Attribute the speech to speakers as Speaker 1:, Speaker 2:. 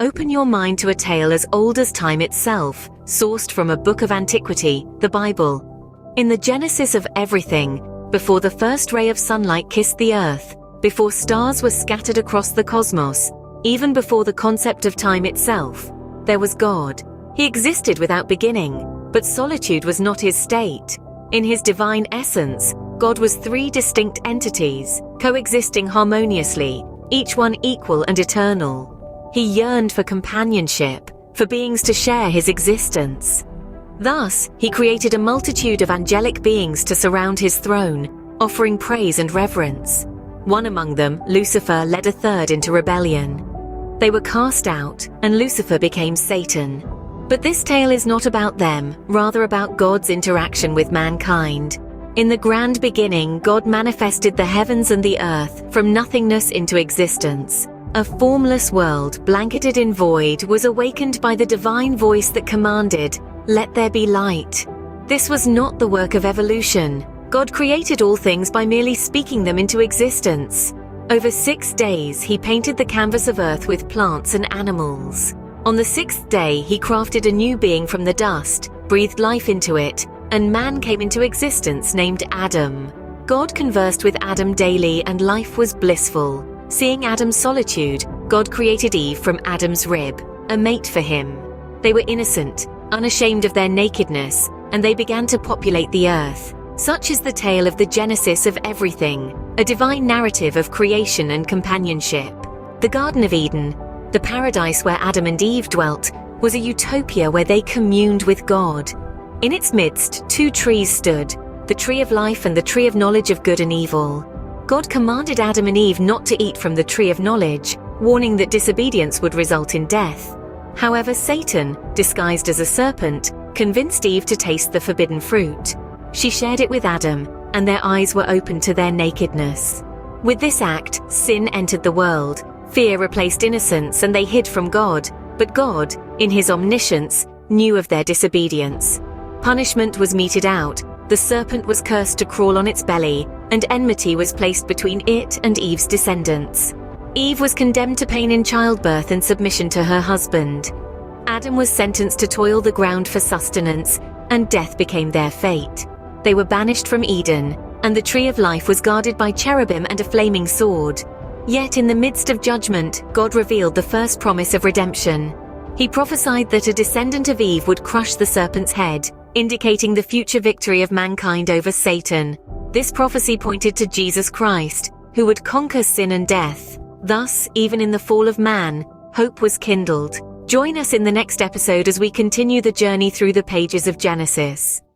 Speaker 1: Open your mind to a tale as old as time itself, sourced from a book of antiquity, the Bible. In the genesis of everything, before the first ray of sunlight kissed the earth, before stars were scattered across the cosmos, even before the concept of time itself, there was God. He existed without beginning, but solitude was not his state. In his divine essence, God was three distinct entities, coexisting harmoniously, each one equal and eternal. He yearned for companionship, for beings to share his existence. Thus, he created a multitude of angelic beings to surround his throne, offering praise and reverence. One among them, Lucifer, led a third into rebellion. They were cast out, and Lucifer became Satan. But this tale is not about them, rather about God's interaction with mankind. In the grand beginning, God manifested the heavens and the earth from nothingness into existence. A formless world, blanketed in void, was awakened by the divine voice that commanded, "Let there be light." This was not the work of evolution. God created all things by merely speaking them into existence. Over 6 days, he painted the canvas of earth with plants and animals. On the 6th day, he crafted a new being from the dust, breathed life into it, and man came into existence named Adam. God conversed with Adam daily, and life was blissful. Seeing Adam's solitude, God created Eve from Adam's rib, a mate for him. They were innocent, unashamed of their nakedness, and they began to populate the earth. Such is the tale of the genesis of everything, a divine narrative of creation and companionship. The Garden of Eden, the paradise where Adam and Eve dwelt, was a utopia where they communed with God. In its midst, 2 trees stood, the tree of life and the tree of knowledge of good and evil. God commanded Adam and Eve not to eat from the tree of knowledge, warning that disobedience would result in death. However, Satan, disguised as a serpent, convinced Eve to taste the forbidden fruit. She shared it with Adam, and their eyes were opened to their nakedness. With this act, sin entered the world. Fear replaced innocence, and they hid from God. But God, in his omniscience, knew of their disobedience. Punishment was meted out. The serpent was cursed to crawl on its belly, and enmity was placed between it and Eve's descendants. Eve was condemned to pain in childbirth and submission to her husband. Adam was sentenced to toil the ground for sustenance, and death became their fate. They were banished from Eden, and the tree of life was guarded by cherubim and a flaming sword. Yet in the midst of judgment, God revealed the first promise of redemption. He prophesied that a descendant of Eve would crush the serpent's head, indicating the future victory of mankind over Satan. This prophecy pointed to Jesus Christ, who would conquer sin and death. Thus, even in the fall of man, hope was kindled. Join us in the next episode as we continue the journey through the pages of Genesis.